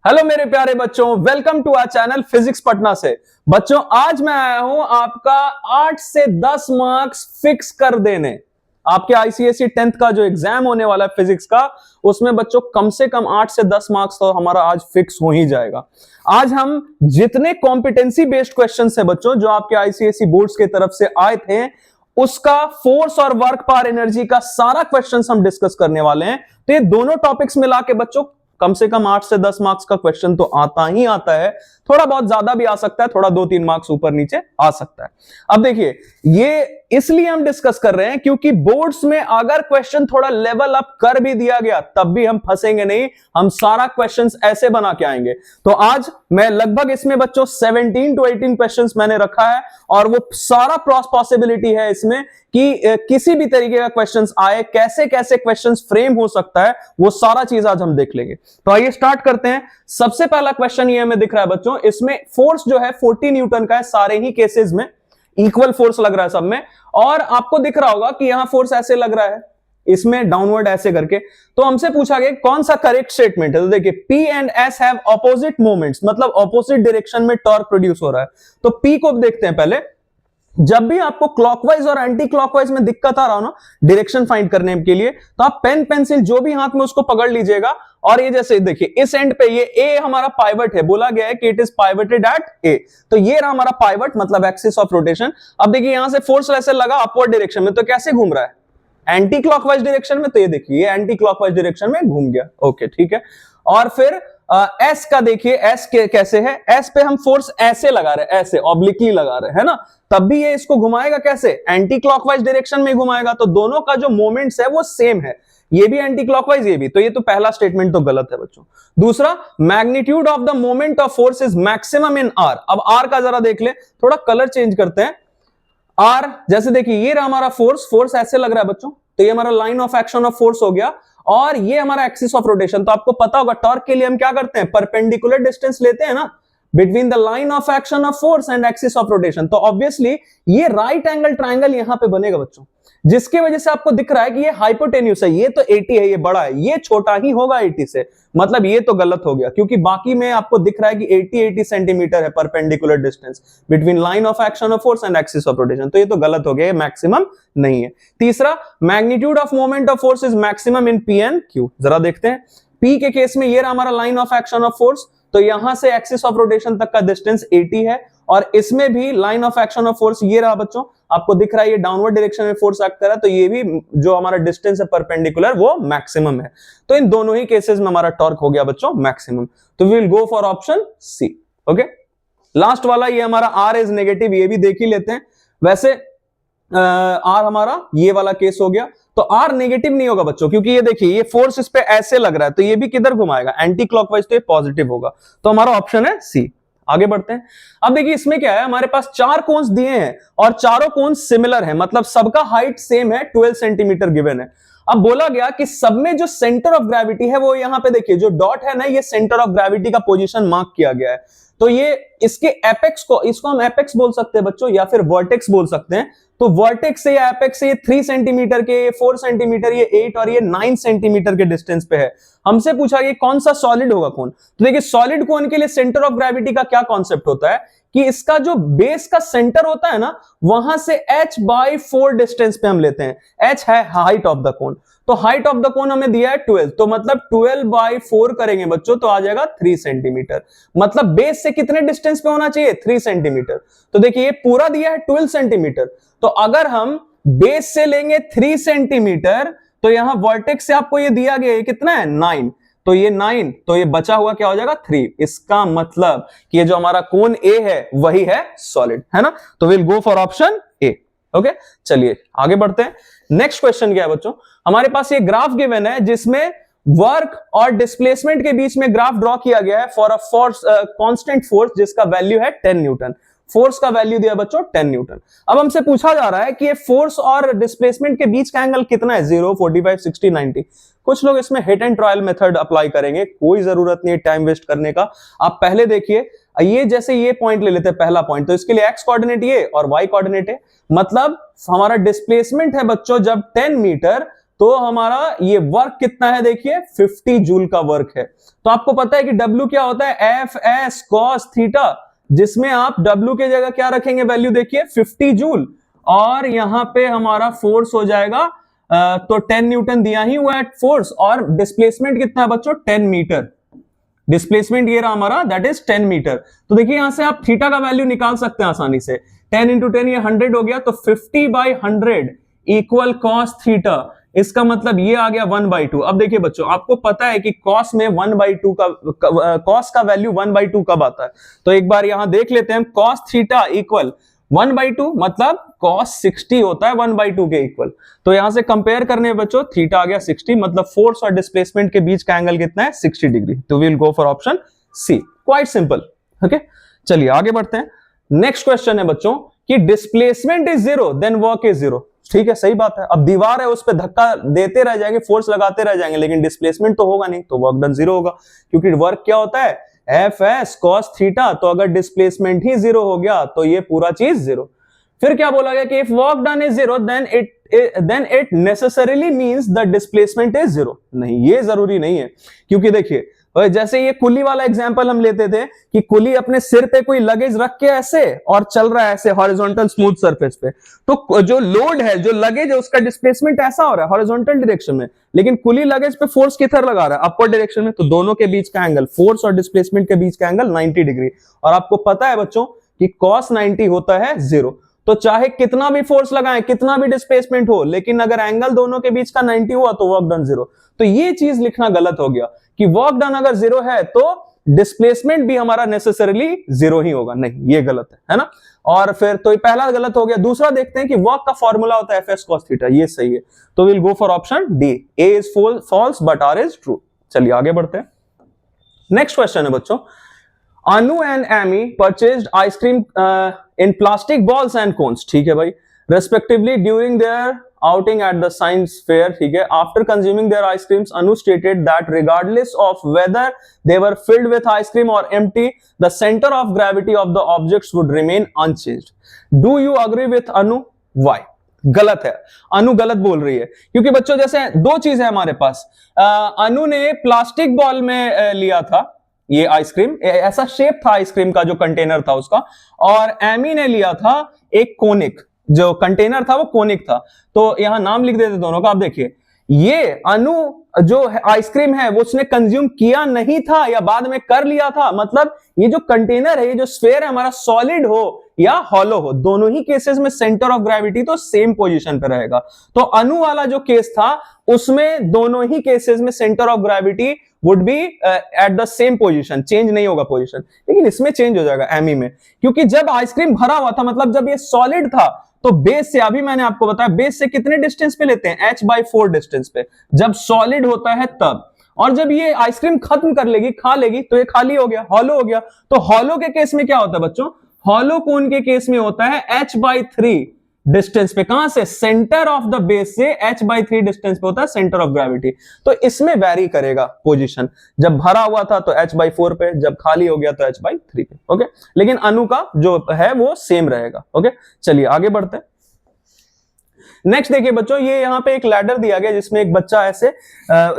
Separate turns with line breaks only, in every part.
Hello मेरे प्यारे बच्चों, welcome to our channel physics Patna से। बच्चों आज मैं आया हूं आपका 8 से 10 मार्क्स फिक्स कर देने। आपके आईसीएसई 10th का जो एग्जाम होने वाला है फिजिक्स का, उसमें बच्चों कम से कम 8 से 10 मार्क्स तो हमारा आज फिक्स हो ही जाएगा। आज हम जितने कॉम्पिटेंसी बेस्ड क्वेश्चंस है बच्चों जो आपके आईसीएसई बोर्ड्स की तरफ से आए थे, उसका फोर्स और वर्क पावर एनर्जी का सारा क्वेश्चंस हम डिस्कस करने वाले हैं। तो ये दोनों टॉपिक्स मिला के बच्चों कम से कम 8 से 10 मार्क्स का क्वेश्चन तो आता ही आता है। थोड़ा बहुत ज्यादा भी आ सकता है, थोड़ा 2-3 मार्क्स ऊपर नीचे आ सकता है। अब देखिए, ये इसलिए हम डिस्कस कर रहे हैं क्योंकि बोर्ड्स में अगर क्वेश्चन थोड़ा लेवल अप कर भी दिया गया तब भी हम फंसेंगे नहीं, हम सारा क्वेश्चंस ऐसे बना के आएंगे। तो आज मैं लगभग इसमें बच्चों 17 to 18 क्वेश्चंस मैंने रखा है और वो सारा पॉसिबिलिटी है इसमें कि किसी भी तरीके का क्वेश्चंस आए, कैसे कैसे क्वेश्चंस फ्रेम हो सकता है, वो सारा चीज आज हम देख लेंगे। तो आइए स्टार्ट करते हैं। सबसे पहला क्वेश्चन ये हमें दिख रहा है बच्चों, इसमें फोर्स जो है 40 न्यूटन का है, सारे ही केसेस में इक्वल फोर्स लग रहा है सब में। और आपको दिख रहा होगा कि यहां फोर्स ऐसे लग रहा है, इसमें डाउनवर्ड ऐसे करके। तो हमसे पूछा गया कौन सा करेक्ट स्टेटमेंट है। तो देखिए, P and S have opposite moments, मतलब ऑपोजिट डायरेक्शन में टॉर्क प्रोड्यूस हो रहा है। तो P को देखते हैं पहले। जब भी आपको क्लॉकवाइज और एंटी क्लॉकवाइज में दिक्कत आ रहा हो ना डायरेक्शन फाइंड करने के लिए, तो आप पेन पेंसिल जो भी हाथ में उसको पकड़ लीजिएगा। और ये जैसे देखिए, इस एंड पे ये ए हमारा पाइवट है, बोला गया है कि इट इज पाइवटेड एट ए। तो ये रहा हमारा पाइवट, मतलब एक्सिस ऑफ रोटेशन। अब देखिए यहां से फोर्स ऐसे लगा अपवर्ड डायरेक्शन में, तो कैसे घूम रहा है एंटी क्लॉकवाइज डायरेक्शन में। तो ये देखिए, ये एंटी क्लॉकवाइज डायरेक्शन में घूम गया। ओके ठीक है। और फिर एस का देखिए, एस के कैसे है, एस पे हम फोर्स ऐसे लगा रहे हैं, ऐसे ऑब्लिकली लगा रहे हैं ना, तब भी ये इसको घुमाएगा कैसे, एंटी क्लॉकवाइज डायरेक्शन में घुमाएगा। तो दोनों का जो मोमेंट्स है वो सेम है, ये भी एंटी क्लॉकवाइज ये भी। तो ये तो पहला स्टेटमेंट तो गलत है बच्चों। दूसरा, magnitude of the moment of force is maximum in are. अब आर का जरा देख ले, थोड़ा कलर चेंज करते हैं। आर जैसे देखिए, ये रहा हमारा फोर्स, फोर्स ऐसे लग रहा है बच्चों, तो ये हमारा line of action of force हो गया। और ये हमारा एक्सिस ऑफ रोटेशन। तो आपको पता होगा टॉर्क के लिए हम क्या करते हैं, परपेंडिकुलर डिस्टेंस लेते हैं ना between the line of action of force and axis of rotation. तो ऑब्वियसली ये राइट एंगल ट्राइंगल यहां पे बनेगा बच्चों, जिसकी वजह से आपको दिख रहा है कि ये हाइपोटेन्यूस है। ये तो 80 है, ये बड़ा है, ये छोटा ही होगा 80 से, मतलब ये तो गलत हो गया क्योंकि बाकी में आपको दिख रहा है कि 80 सेंटीमीटर है perpendicular distance between line of action of force and axis of rotation. तो ये तो गलत हो गया, ये मैक्सिमम नहीं है। तीसरा, magnitude of moment of force is maximum in P and Q. जरा देखते हैं, पी के केस में ये रहा हमारा line of action of force, तो यहां से एक्सिस ऑफ रोटेशन तक का डिस्टेंस 80 है। और इसमें भी line of action of force ये रहा बच्चों, आपको दिख रहा है ये डाउनवर्ड डायरेक्शन में फोर्स एक्ट कर रहा है, तो ये भी जो हमारा डिस्टेंस है परपेंडिकुलर वो मैक्सिमम है। तो इन दोनों ही केसेस में हमारा टॉर्क हो गया बच्चों मैक्सिमम। तो we will go for option C. Okay, last वाला ये हमारा आर इज नेगेटिव, ये भी देख ही लेते हैं। वैसे आर हमारा ये वाला केस हो गया, तो आर नेगेटिव नहीं होगा बच्चों, क्योंकि ये देखिए ये फोर्स इस पे ऐसे लग रहा है, तो ये भी किधर घुमाएगा, एंटी क्लॉकवाइज, तो ये पॉजिटिव होगा। तो हमारा ऑप्शन है सी। आगे बढ़ते हैं। अब देखिए इसमें क्या है, हमारे पास 4 कोन्स दिए हैं और चारों कोन्स सिमिलर हैं, मतलब सबका हाइट सेम है, 12 सेंटीमीटर गिवन है। अब बोला गया कि सब में जो सेंटर ऑफ ग्रेविटी है वो यहां पे देखिए, जो डॉट है ना, ये सेंटर ऑफ ग्रेविटी का पोजीशन मार्क किया गया है। तो ये इसके एपेक्स को, इसको हम एपेक्स बोल सकते हैं बच्चों, या फिर वर्टेक्स बोल सकते हैं। तो वर्टेक्स से या एपेक्स से ये 3 सेंटीमीटर के, 4 सेंटीमीटर, ये 8 और ये 9 सेंटीमीटर के डिस्टेंस पे है। हमसे पूछा ये कौन सा सॉलिड होगा कोन। तो देखिए सॉलिड कोन के लिए सेंटर ऑफ ग्रेविटी का क्या कॉन्सेप्ट होता है कि इसका जो बेस का सेंटर होता है ना, वहां से h/4 डिस्टेंस पे हम लेते हैं। h है हाइट ऑफ द कोन, तो हाइट ऑफ द कोन हमें दिया है 12, तो मतलब 12/4 करेंगे बच्चों तो आ जाएगा 3 सेंटीमीटर। मतलब बेस से कितने डिस्टेंस पे होना चाहिए, 3 सेंटीमीटर। तो देखिए ये पूरा दिया है 12 सेंटीमीटर, तो अगर हम बेस से लेंगे 3 सेंटीमीटर, तो यहां वर्टेक्स से आपको ये दिया गया है कितना है, 9, तो ये 9, तो ये बचा हुआ क्या हो जाएगा, 3। इसका मतलब कि ये जो हमारा कोन ए है वही है सॉलिड, है ना। तो will go for option A. Okay, चलिए आगे बढ़ते हैं। नेक्स्ट क्वेश्चन क्या है बच्चों, हमारे पास ये ग्राफ गिवन है जिसमें वर्क और डिस्प्लेसमेंट के बीच में ग्राफ ड्रॉ किया गया है for a force, constant force जिसका वैल्यू है 10 न्यूटन। फोर्स का वैल्यू दिया बच्चों 10 न्यूटन। अब हमसे पूछा जा रहा है कि ये फोर्स और डिस्प्लेसमेंट के बीच का एंगल कितना है, 0, 45, 60, 90। कुछ लोग इसमें hit and trial method apply करेंगे, कोई जरूरत नहीं है टाइम वेस्ट करने का। आप पहले देखिए, ये जैसे ये पॉइंट ले लेते हैं पहला पॉइंट, तो इसके लिए एक्स कोऑर्डिनेट ये और वाई कोऑर्डिनेट है, मतलब हमारा डिस्प्लेसमेंट है बच्चों जब 10 मीटर, तो हमारा ये वर्क कितना है, देखिए 50 जूल का वर्क है। तो आपको पता है कि W क्या होता है, एफ एस कॉस थीटा, जिसमें आप W के जगह क्या रखेंगे वैल्यू, देखिए 50 जूल, और यहां पे हमारा फोर्स हो जाएगा तो 10 न्यूटन दिया ही हुआ है फोर्स, और डिस्प्लेसमेंट कितना है बच्चों, 10 मीटर। डिस्प्लेसमेंट ये रहा हमारा, दैट इज 10 मीटर। तो देखिए यहां से आप थीटा का वैल्यू निकाल सकते हैं आसानी से, 10 इंटू 10 ये 100 हो गया, तो 50/100 इक्वल कॉस थीटा। इसका मतलब ये आ गया 1/2। अब देखिए बच्चों, आपको पता है कि कॉस में 1/2 का कॉस का वैल्यू 1/2 कब आता है, तो एक बार यहां देख लेते हैं। कॉस थीटा इक्वल 1/2 मतलब cos 60 होता है 1/2 के इक्वल। तो यहां से कंपेयर करने बच्चों, थीटा आ गया 60, मतलब फोर्स और डिस्प्लेसमेंट के बीच का एंगल कितना है, 60 डिग्री। तो we'll go for option C, quite simple. Okay, चलिए आगे बढ़ते हैं। नेक्स्ट क्वेश्चन है बच्चों कि displacement is 0 then work is 0। ठीक है, सही बात है। अब दीवार है, उस पर धक्का देते रह जाएंगे, फोर्स लगाते रह जाएंगे, लेकिन डिस्प्लेसमेंट तो होगा नहीं, तो वर्क डन 0 होगा, क्योंकि वर्क क्या होता है, एफ एस कॉस थीटा। तो अगर डिस्प्लेसमेंट ही 0 हो गया तो ये पूरा चीज 0। फिर क्या बोला गया कि if work done is 0 then it necessarily means the displacement is 0। नहीं, ये जरूरी नहीं है, क्योंकि देखिए जैसे ये कुली वाला एग्जांपल हम लेते थे कि कुली अपने सिर पे कोई लगेज रख के ऐसे और चल रहा है ऐसे हॉरिजॉन्टल स्मूथ सरफेस पे, तो जो लोड है, जो लगेज है, उसका डिस्प्लेसमेंट ऐसा हो रहा है हॉरिजॉन्टल डायरेक्शन में, लेकिन कुली लगेज पे फोर्स किधर लगा रहा है, अपवर्ड डायरेक्शन में। तो दोनों के बीच का एंगल, फोर्स और डिस्प्लेसमेंट के बीच का एंगल 90 डिग्री। और आपको पता है बच्चों कि cos 90 होता है 0। तो चाहे कितना भी फोर्स लगाएं, कितना भी डिस्प्लेसमेंट हो, लेकिन अगर एंगल दोनों के बीच का 90 हुआ तो वर्क डन 0। तो ये चीज लिखना गलत हो गया कि वर्क डन अगर 0 है तो डिस्प्लेसमेंट भी हमारा नेसेसरीली 0 ही होगा। नहीं, ये गलत है ना। और फिर तो ये पहला गलत हो गया। दूसरा देखते हैं कि वर्क का फॉर्मूला होता है एफ एस कॉस थीटा, ये सही है। तो will go for option D, A is false but R is true. चलिए आगे बढ़ते हैं। नेक्स्ट क्वेश्चन है बच्चों, Anu and Amy purchased ice cream in plastic balls and cones, ठीक है भाई, respectively during their outing at the science fair, ठीक है। After consuming their ice creams, Anu stated that regardless of whether they were filled with ice cream or empty, the center of gravity of the objects would remain unchanged. Do you agree with Anu? Why? गलत है, अनु गलत बोल रही है, क्योंकि बच्चों जैसे दो चीज है हमारे पास। अनु ने प्लास्टिक बॉल में लिया था ये आइसक्रीम, ऐसा शेप था आइसक्रीम का जो कंटेनर था उसका, और एमी ने लिया था एक कोनिक, जो कंटेनर था वो कोनिक था। तो यहां नाम लिख देते दोनों का। आप देखिए, ये अनु जो आइसक्रीम है वो उसने कंज्यूम किया नहीं था या बाद में कर लिया था, मतलब ये जो कंटेनर है, ये जो स्फीयर है हमारा, सॉलिड हो या हॉलो हो, दोनों ही केसेस में सेंटर ऑफ ग्रेविटी तो सेम पोजीशन पे रहेगा। तो अनु वाला जो केस था उसमें दोनों ही केसेस में centre of gravity would be at the same position, change नहीं होगा पोजीशन। लेकिन इसमें चेंज हो जाएगा एमी में, क्योंकि जब आइसक्रीम भरा हुआ था, मतलब जब ये सॉलिड था, तो बेस से, अभी मैंने आपको बताया, बेस से कितने डिस्टेंस पे लेते हैं, h/4 डिस्टेंस पे, जब सॉलिड होता है तब। और जब ये आइसक्रीम खत्म कर लेगी, खा लेगी, तो ये खाली हो गया, हॉलो हो गया। तो हॉलो के केस में क्या होता है बच्चों, हॉलो कोन के केस में होता है h/3 डिस्टेंस पे। कहां से, सेंटर ऑफ द बेस से h/3 डिस्टेंस पे होता है सेंटर ऑफ ग्रेविटी। तो इसमें वेरी करेगा पोजीशन, जब भरा हुआ था तो h/4 पे, जब खाली हो गया तो h/3 पे। ओके, लेकिन अनु का जो है वो सेम रहेगा। ओके, चलिए आगे बढ़ते हैं। नेक्स्ट देखिए बच्चों, ये यहां पे एक लैडर दिया गया जिसमें एक बच्चा ऐसे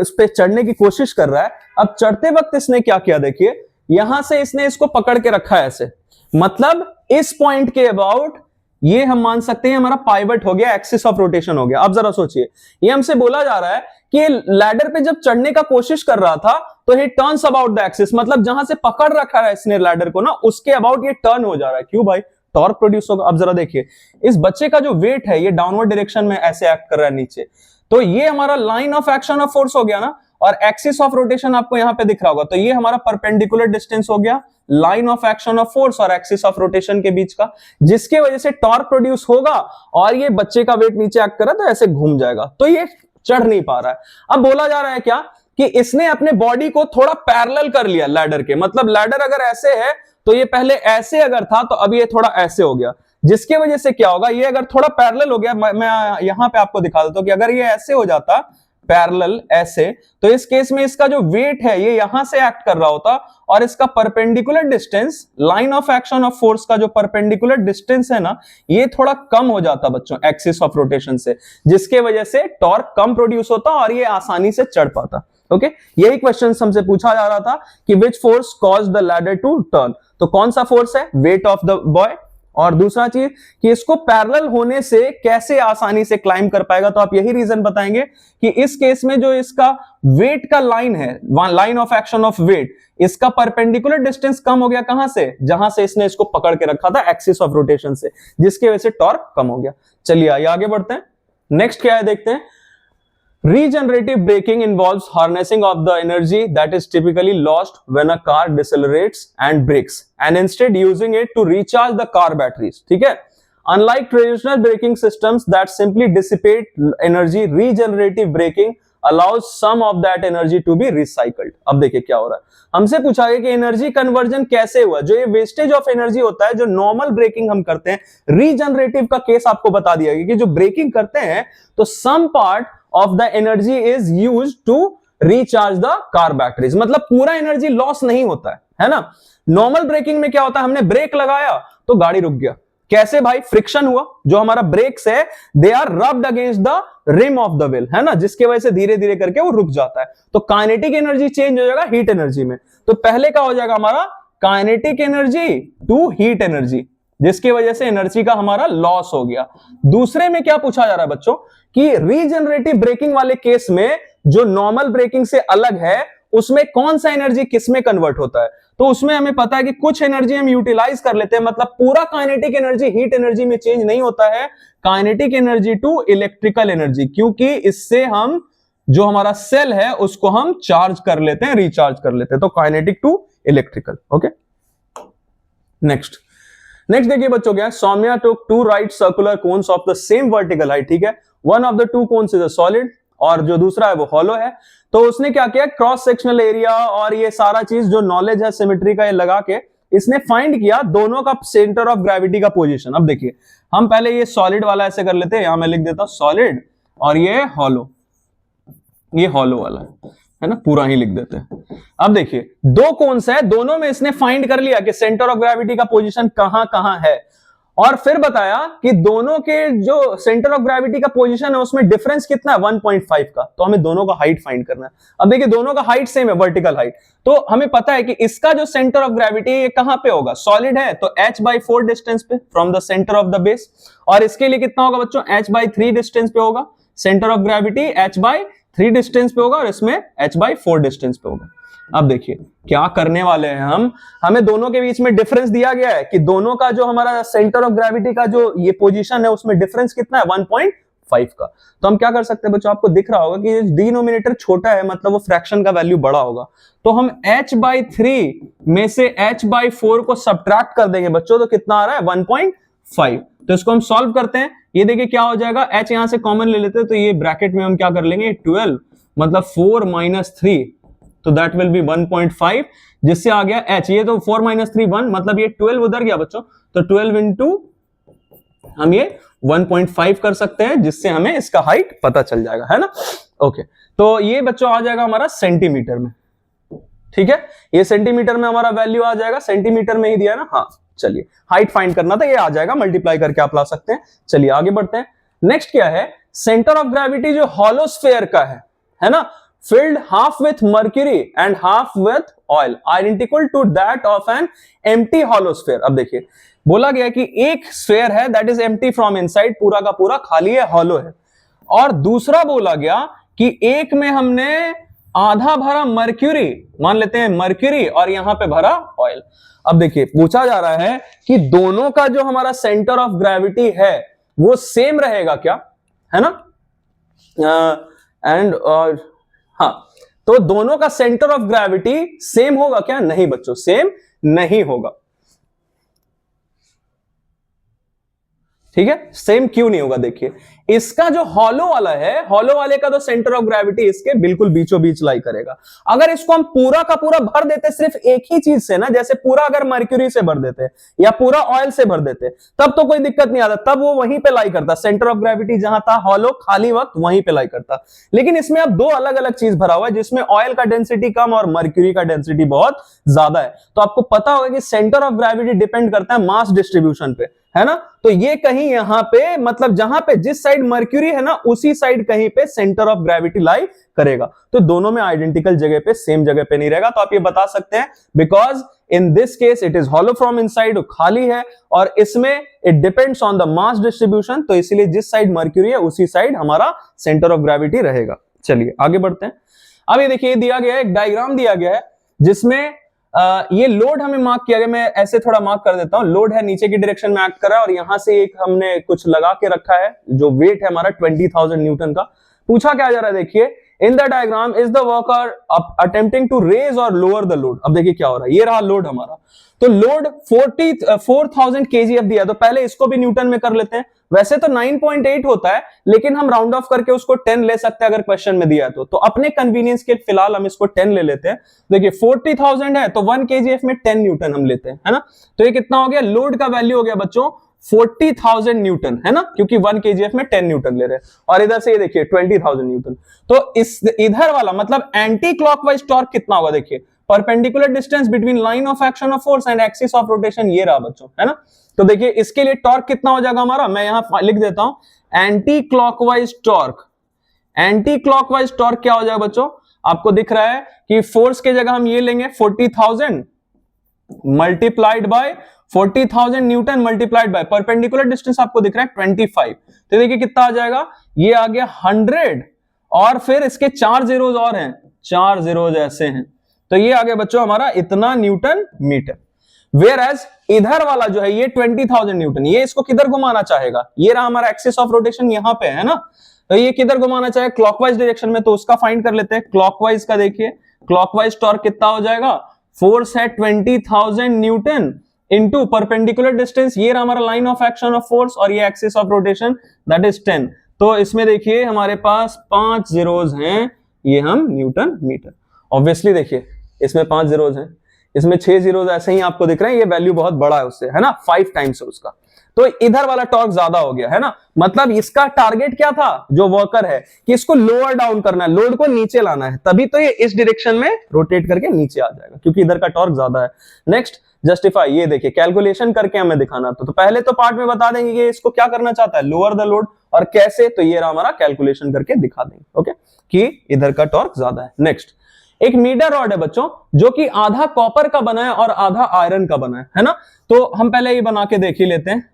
इस पे चढ़ने की कोशिश कर रहा है। अब चढ़ते वक्त इसने क्या किया, देखिए यहां से इसने इसको पकड़ के रखा है ऐसे, मतलब इस पॉइंट के अबाउट ये हम मान सकते हैं हमारा पाइवट हो गया, एक्सिस ऑफ रोटेशन हो गया। अब जरा सोचिए, ये हमसे बोला जा रहा है कि लैडर पे जब चढ़ने का कोशिश कर रहा था तो ही टर्न्स अबाउट द एक्सिस, मतलब जहां से पकड़ रखा है इसने लैडर को ना, उसके अबाउट ये टर्न हो जा रहा है। क्यों भाई, टॉर्क प्रोड्यूस होगा। अब जरा देखिए, इस बच्चे का जो वेट है ये डाउनवर्ड डायरेक्शन में ऐसे एक्ट कर रहा है नीचे, तो ये हमारा line of action of force हो गया ना, और एक्सिस ऑफ रोटेशन आपको यहां पे दिख रहा होगा, तो ये हमारा परपेंडिकुलर डिस्टेंस हो गया line of action of force और एक्सिस ऑफ रोटेशन के बीच का, जिसके वजह से टॉर्क प्रोड्यूस होगा और ये बच्चे का वेट नीचे एक्ट कर रहा है तो ऐसे घूम जाएगा, तो ये चढ़ नहीं पा रहा है। अब बोला जा रहा है क्या कि इसने अपने बॉडी को थोड़ा पैरेलल कर लिया लैडर के, मतलब लैडर अगर ऐसे है तो ये पहले ऐसे अगर था तो अब ये थोड़ा ऐसे हो गया, जिसके वजह से क्या होगा, ये अगर थोड़ा पैरेलल हो गया, मैं यहां पे आपको दिखा देता हूं कि अगर ये ऐसे हो जाता पैरेलल ऐसे, तो इस केस में इसका जो वेट है ये यहां से एक्ट कर रहा होता और इसका perpendicular distance, line of action of force का जो परपेंडिकुलर डिस्टेंस है ना, ये थोड़ा कम हो जाता बच्चों एक्सिस ऑफ रोटेशन से, जिसके वजह से टॉर्क कम प्रोड्यूस होता और ये आसानी से चढ़ पाता। ओके, यही क्वेश्चन हमसे पूछा जा रहा था कि which force cause the ladder to turn, तो कौन सा फोर्स है, वेट ऑफ द बॉय, और दूसरा चीज कि इसको पैरेलल होने से कैसे आसानी से क्लाइंब कर पाएगा, तो आप यही रीजन बताएंगे कि इस केस में जो इसका वेट का लाइन है, line of action of weight, इसका परपेंडिकुलर डिस्टेंस कम हो गया, कहां से, जहां से इसने इसको पकड़ के रखा था एक्सिस ऑफ रोटेशन से, जिसकी वजह से टॉर्क कम हो गया। चलिए आइए आगे बढ़ते हैं, नेक्स्ट क्या है देखते हैं। Regenerative braking involves harnessing of the energy that is typically lost when a car decelerates and brakes and instead using it to recharge the car batteries. ठीक है, unlike traditional braking systems that simply dissipate energy, regenerative braking allows some of that energy to be recycled. अब देखिए क्या हो रहा है, हमसे पूछा गया कि एनर्जी कन्वर्जन कैसे हुआ, जो ये वेस्टेज ऑफ एनर्जी होता है, जो नॉर्मल ब्रेकिंग हम करते हैं, रीजनरेटिव का केस आपको बता दिया गया कि जो ब्रेकिंग करते हैं तो some part of the energy is used to recharge the car batteries, मतलब पूरा एनर्जी लॉस नहीं होता है ना। नॉर्मल ब्रेकिंग में क्या होता है, हमने ब्रेक लगाया तो गाड़ी रुक गया, कैसे भाई, फ्रिक्शन हुआ, जो हमारा ब्रेक्स है they are rubbed against the rim of the wheel, है ना, जिसके वजह से धीरे धीरे करके वो रुक जाता है, तो काइनेटिक एनर्जी चेंज हो जाएगा हीट एनर्जी में। तो पहले का हो जाएगा हमारा kinetic energy to heat energy, जिसकी वजह से एनर्जी का हमारा लॉस हो गया। दूसरे में क्या पूछा जा रहा है बच्चों कि रीजनरेटिव ब्रेकिंग वाले केस में जो नॉर्मल ब्रेकिंग से अलग है, उसमें कौन सा एनर्जी किस में कन्वर्ट होता है, तो उसमें हमें पता है कि कुछ एनर्जी हम यूटिलाइज कर लेते हैं, मतलब पूरा काइनेटिक एनर्जी हीट एनर्जी में चेंज नहीं होता है, kinetic energy to electrical energy, क्योंकि इससे हम जो हमारा सेल है उसको हम चार्ज कर लेते हैं, रिचार्ज कर लेते हैं, तो kinetic to electrical. Okay, next देखिए बच्चों क्या है, Soumya took 2 right circular cones of the same vertical height, ठीक है, one of the 2 cones is a solid और जो दूसरा है वो हॉलो है। तो उसने क्या किया, क्रॉस सेक्शनल एरिया और ये सारा चीज जो नॉलेज है सिमेट्री का ये लगा के इसने फाइंड किया दोनों का सेंटर ऑफ ग्रेविटी का पोजीशन। अब देखिए हम पहले ये सॉलिड वाला ऐसे कर लेते हैं, यहां मैं लिख देता हूं सॉलिड और ये हॉलो, ये हॉलो वाला है ना, पूरा ही लिख देते हैं। अब देखिए 2 कोन्स है, दोनों में इसने फाइंड कर लिया कि सेंटर ऑफ ग्रेविटी का पोजीशन कहां कहां है, और फिर बताया कि दोनों के जो सेंटर ऑफ ग्रेविटी का पोजीशन है उसमें डिफरेंस कितना है, 1.5 का, तो हमें दोनों का हाइट फाइंड करना है। अब देखिए दोनों का हाइट सेम है, वर्टिकल हाइट, तो हमें पता है कि इसका जो सेंटर ऑफ ग्रेविटी ये कहां पे होगा, सॉलिड है तो h/4 डिस्टेंस पे from the centre of the base, और इसके लिए कितना होगा बच्चों, h/3 डिस्टेंस पे होगा, centre of gravity h/3 distance पे होगा और इसमें h/4 डिस्टेंस पे होगा। अब देखिए क्या करने वाले हैं हम, हमें दोनों के बीच में डिफरेंस दिया गया है कि दोनों का जो हमारा सेंटर ऑफ ग्रेविटी का जो ये पोजीशन है उसमें डिफरेंस कितना है, 1.5 का। तो हम क्या कर सकते हैं बच्चों, आपको दिख रहा होगा कि डिनोमिनेटर छोटा है, मतलब वो फ्रैक्शन का वैल्यू बड़ा होगा, तो हम h/3 में से h/4 को सब्ट्रैक्ट कर देंगे बच्चों, तो कितना आ रहा है 1.5। तो इसको हम सॉल्व करते हैं, ये देखिए क्या हो जाएगा, h यहां से कॉमन ले लेते हैं, तो ये ब्रैकेट में हम क्या कर लेंगे 12, मतलब 4 - 3, तो दैट विल बी 1.5, जिससे आ गया h, ये तो 4 - 3 1, मतलब ये 12 उधर गया बच्चों, तो 12 इंटू हम ये 1.5 कर सकते हैं, जिससे हमें इसका हाइट पता चल जाएगा, है ना। ओके, तो ये बच्चों आ जाएगा हमारा सेंटीमीटर में, ठीक है, ये सेंटीमीटर में हमारा वैल्यू आ जाएगा, सेंटीमीटर में ही दिया ना, हाँ चलिए हाइट फाइंड करना था, ये आ जाएगा, मल्टीप्लाई करके आप ला सकते हैं। चलिए आगे बढ़ते हैं, नेक्स्ट क्या है, सेंटर ऑफ ग्रेविटी जो हॉलो स्फीयर का है ना, filled half with mercury and half with oil identical to that of an empty hollow sphere। अब देखिए बोला गया कि एक स्फीयर है that is empty from inside, पूरा का पूरा खाली है, हॉलो है, और दूसरा बोला गया कि एक में हमने आधा भरा मर्क्यूरी, मान लेते हैं मर्क्यूरी, और यहां पे भरा ऑयल। अब देखिए पूछा जा रहा है कि दोनों का जो हमारा सेंटर ऑफ ग्रेविटी है वो सेम रहेगा क्या, है ना, एंड हाँ, तो दोनों का सेंटर ऑफ ग्रेविटी सेम होगा क्या, नहीं बच्चों सेम नहीं होगा। ठीक है, सेम क्यों नहीं होगा? देखिए इसका जो हॉलो वाला है, हॉलो वाले का तो सेंटर ऑफ ग्रेविटी इसके बिल्कुल बीचों बीच लाई करेगा। अगर इसको हम पूरा का पूरा भर देते सिर्फ एक ही चीज से ना, जैसे पूरा अगर मर्क्यूरी से भर देते या पूरा ऑयल से भर देते, तब तो कोई दिक्कत नहीं आता, तब वो वहीं पे लाई करता, सेंटर ऑफ ग्रेविटी जहां था हॉलो खाली वक्त वहीं पे लाई करता। लेकिन इसमें अब दो अलग अलग चीज भरा हुआ है, जिसमें ऑयल का डेंसिटी कम और मर्क्यूरी का डेंसिटी बहुत ज्यादा है। तो आपको पता होगा कि सेंटर ऑफ ग्रेविटी डिपेंड करता है मास डिस्ट्रीब्यूशन पे, है ना। तो ये कहीं यहां पे, मतलब जहां पे जिस साइड मर्क्यूरी है ना, उसी साइड कहीं पे सेंटर ऑफ ग्रेविटी लाई करेगा। तो दोनों में आइडेंटिकल जगह पे, सेम जगह पे नहीं रहेगा। तो आप ये बता सकते हैं because in this case it is hollow from inside, खाली है, और इसमें it depends on the mass distribution, तो इसलिए जिस साइड मर्क्यूरी है उसी साइड हमारा सेंटर ऑफ ग्रेविटी रहेगा। चलिए आगे बढ़ते हैं। अब ये देखिए दिया गया है, एक डायग्राम दिया गया है जिसमें ये लोड हमें मार्क किया गया। मैं ऐसे थोड़ा मार्क कर देता हूं। लोड है, नीचे की डायरेक्शन में एक्ट कर रहा है, और यहां से एक हमने कुछ लगा के रखा है, जो वेट है हमारा 20,000 न्यूटन का। पूछा क्या जा रहा है, देखिए in the diagram is the worker attempting to raise और लोअर द लोड। अब देखिए क्या हो रहा है, ये रहा लोड हमारा। तो लोड 4,000 kgf दिया, तो पहले इसको भी न्यूटन में कर लेते हैं। वैसे तो 9.8 होता है, लेकिन हम राउंड ऑफ करके उसको 10 ले सकते हैं अगर क्वेश्चन में दिया है तो अपने कन्वीनियंस के फिलहाल हम इसको 10 ले लेते हैं। देखिए 40,000 है तो 1 kgf में 10 न्यूटन हम लेते हैं, है ना। तो ये कितना हो गया, लोड का वैल्यू हो गया बच्चों 40,000 न्यूटन, है ना, क्योंकि 1 kgf में 10 न्यूटन ले रहे हैं। और इधर से ये देखिए 20,000 न्यूटन। तो इस इधर वाला मतलब एंटी क्लॉकवाइज टॉर्क कितना होगा, देखिए perpendicular distance between line of action of force and axis of rotation, ये रहा बच्चों, है ना। तो देखिए इसके लिए टॉर्क कितना हो जाएगा हमारा, मैं यहां लिख देता हूं anti clockwise torque. Anti clockwise torque क्या हो जाएगा बच्चों, आपको दिख रहा है कि फोर्स के जगह हम ये लेंगे 40,000 multiplied by 40,000 Newton multiplied by perpendicular distance आपको दिख रहा है 25। तो देखिए कितना आ जाएगा, ये आ गया 100, और फिर इसके 4 जीरोज और हैं, 4 जीरोज ऐसे हैं, तो ये आ गया बच्चों हमारा इतना न्यूटन मीटर। वेयर एज इधर वाला जो है ये 20,000 न्यूटन, ये इसको किधर घुमाना चाहेगा, ये रहा हमारा एक्सिस ऑफ रोटेशन यहां पे, है ना। तो ये किधर घुमाना चाहे, क्लॉकवाइज डायरेक्शन में, तो उसका फाइंड कर लेते हैं। क्लॉकवाइज का देखिए, क्लॉकवाइज टॉर्क कितना हो जाएगा, फोर्स है 20,000 न्यूटन इनटू परपेंडिकुलर डिस्टेंस, ये रहा हमारा line of action of force, और ये axis of rotation that is 10। तो इसमें देखिए हमारे पास 5 जीरोज हैं, ये हम न्यूटन मीटर। ऑब्वियसली देखिए इसमें 5 जीरोज हैं, इसमें 6 जीरोज ऐसे ही आपको दिख रहे हैं, ये वैल्यू बहुत बड़ा है उससे, है ना, 5 टाइम्स है उसका। तो इधर वाला टॉर्क ज्यादा हो गया, है ना। मतलब इसका टारगेट क्या था, जो वर्कर है, कि इसको लोअर डाउन करना है, लोड को नीचे लाना है, तभी तो ये इस डायरेक्शन में रोटेट करके नीचे आ जाएगा, क्योंकि इधर का टॉर्क ज्यादा है। नेक्स्ट जस्टिफाई, ये देखिए कैलकुलेशन करके हमें दिखाना तो पहले तो पार्ट में बता देंगे कि इसको क्या करना चाहता है, लोअर द लोड, और कैसे, तो ये रहा हमारा कैलकुलेशन करके दिखा देंगे, ओके, कि इधर का टॉर्क ज्यादा है। नेक्स्ट एक मीटर रॉड है बच्चों, जो कि आधा कॉपर का बना है और आधा आयरन का बना है ना। तो हम पहले ये बना के देख ही लेते हैं।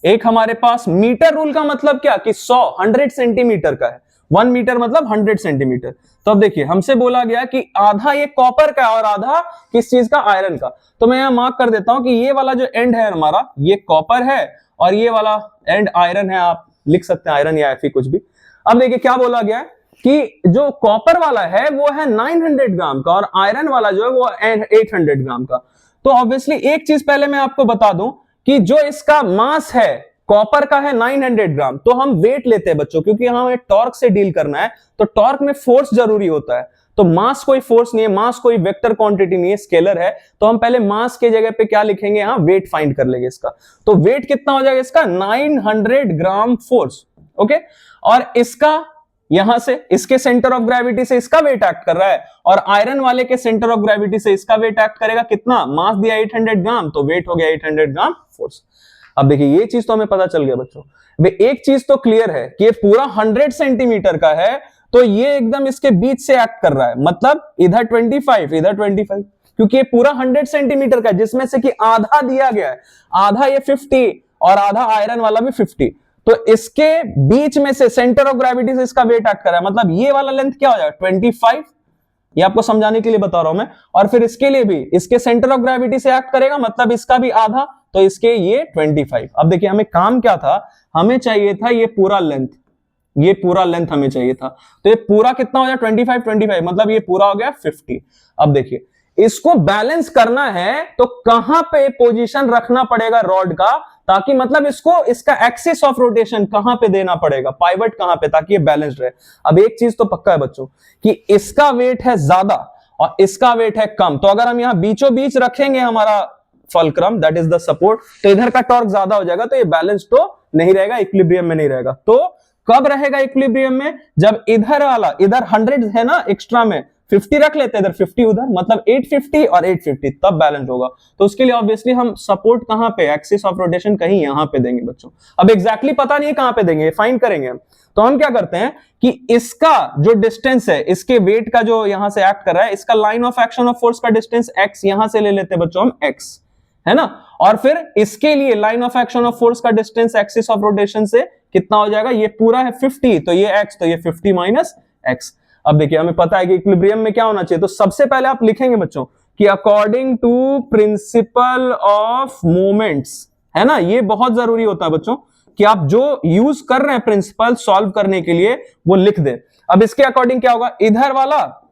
एक हमारे पास मीटर रूल का मतलब क्या, कि 100 सेंटीमीटर का है, 1 मीटर मतलब 100 सेंटीमीटर। तो अब देखिए हमसे बोला गया कि आधा ये कॉपर का और आधा किस चीज का, आयरन का। तो मैं यहां मार्क कर देता हूं कि ये वाला जो एंड है हमारा, ये कॉपर है, और ये वाला एंड आयरन है, आप लिख सकते हैं आयरन या एफी कुछ भी। अब देखिए क्या बोला गया है कि जो कॉपर वाला है वो है 900 ग्राम का, और आयरन वाला जो है वो 800 ग्राम का। तो ऑब्वियसली एक चीज पहले मैं आपको बता दूं कि जो इसका मास है कॉपर का है 900 ग्राम, तो हम वेट लेते हैं बच्चों, क्योंकि हमें टॉर्क से डील करना है, तो टॉर्क में फोर्स जरूरी होता है। तो मास कोई फोर्स नहीं है, मास कोई वेक्टर क्वांटिटी नहीं है, स्केलर है। तो हम पहले मास के जगह पे क्या लिखेंगे, यहां वेट फाइंड कर लेंगे इसका। तो वेट कितना हो जाएगा इसका, 900 ग्राम फोर्स, ओके। और इसका यहां से, इसके सेंटर ऑफ ग्रेविटी से इसका वेट एक्ट कर रहा है, और आयरन वाले के सेंटर ऑफ ग्रेविटी से इसका वेट एक्ट करेगा कितना, मास दिया 800 ग्राम, तो वेट हो गया 800 ग्राम फोर्स। अब देखिए ये चीज तो हमें पता चल गया बच्चों। एक चीज तो क्लियर है कि ये पूरा 100 सेंटीमीटर का है, तो ये एकदम इसके बीच से एक्ट कर रहा है, मतलब इधर 25 इधर 25, क्योंकि ये पूरा 100 सेंटीमीटर का है, जिसमें से कि आधा दिया गया है, आधा ये 50 और आधा आयरन वाला भी 50। तो इसके बीच में से सेंटर ऑफ ग्रेविटी से इसका वेट एक्ट कर रहा है, मतलब ये वाला लेंथ क्या हो जाएगा 25, ये आपको समझाने के लिए बता रहा हूं मैं। और फिर इसके लिए भी इसके सेंटर ऑफ ग्रेविटी से एक्ट करेगा, मतलब इसका भी आधा, तो इसके ये 25। अब देखिए हमें काम क्या था, हमें चाहिए था ये पूरा लेंथ, ये पूरा लेंथ हमें चाहिए था। तो ये पूरा कितना हो जाए 25, मतलब ये पूरा हो गया 50। अब देखिए इसको बैलेंस करना है तो कहां पे पोजीशन रखना पड़ेगा रॉड का, ताकि मतलब इसको इसका एक्सिस ऑफ रोटेशन कहां पे देना पड़ेगा, पाइवट कहां पे, ताकि ये बैलेंस्ड रहे। अब एक चीज तो पक्का है बच्चों कि इसका वेट है ज्यादा और इसका वेट है कम, तो अगर हम यहां बीचों बीच रखेंगे हमारा fulcrum, that is the support, तो इधर का टॉर्क ज्यादा हो जाएगा, तो ये बैलेंस तो नहीं रहेगा, इक्विलिब्रियम में नहीं रहेगा। तो कब रहेगा इक्विलिब्रियम में, जब इधर वाला, इधर 100 है ना एक्स्ट्रा में, 50 रख लेते हैं, इधर 50 उधर, मतलब 850 और 850, तब बैलेंस होगा। तो उसके लिए ऑब्वियसली हम सपोर्ट कहां पे, एक्सिस ऑफ रोटेशन कहीं यहां पे देंगे बच्चों। अब एग्जैक्टली पता नहीं है कहां पे देंगे, फाइंड करेंगे हम। तो हम क्या करते हैं कि इसका जो डिस्टेंस है, इसके वेट का जो यहां से एक्ट कर रहा है, इसका line of action of force का डिस्टेंस x यहां से ले लेते हैं बच्चों हम, x है ना, और फिर इसके लिए line of action of force का डिस्टेंस एक्सिस ऑफ रोटेशन से कितना हो जाएगा, ये पूरा है 50, तो ये x, तो ये 50 माइनस x। अब देखिए हमें पता है कि इक्विलिब्रियम में क्या होना चाहिए, तो सबसे पहले आप लिखेंगे बच्चों कि according to principle of moments, है ना, ये बहुत जरूरी होता है बच्चों कि आप जो यूज कर रहे हैं प्रिंसिपल सॉल्व करने के लिए वो लिख दें। अब इसके अकॉर्डिंग क्या होगा, इधर वाला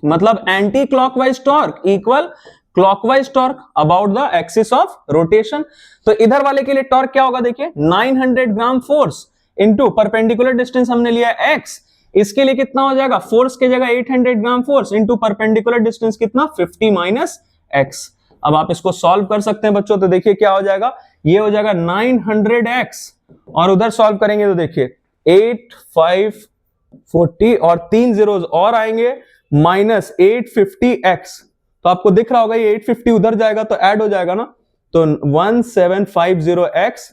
मतलब anti clockwise torque equal clockwise torque about the axis of rotation. तो इधर वाले के लिए टॉर्क क्या होगा, देखिए 900 gram force into perpendicular distance हमने लिया x, इसके लिए कितना हो जाएगा, फोर्स की जगह 800 gram force into perpendicular distance कितना, 50 माइनस x। अब आप इसको सॉल्व कर सकते हैं बच्चों, तो देखिए क्या हो जाएगा, ये हो जाएगा 900x और उधर सॉल्व करेंगे तो देखिए 8540 और 3 जीरोस और आएंगे माइनस 850x। तो आपको दिख रहा होगा ये 850 उधर जाएगा तो ऐड हो जाएगा ना, तो 1750x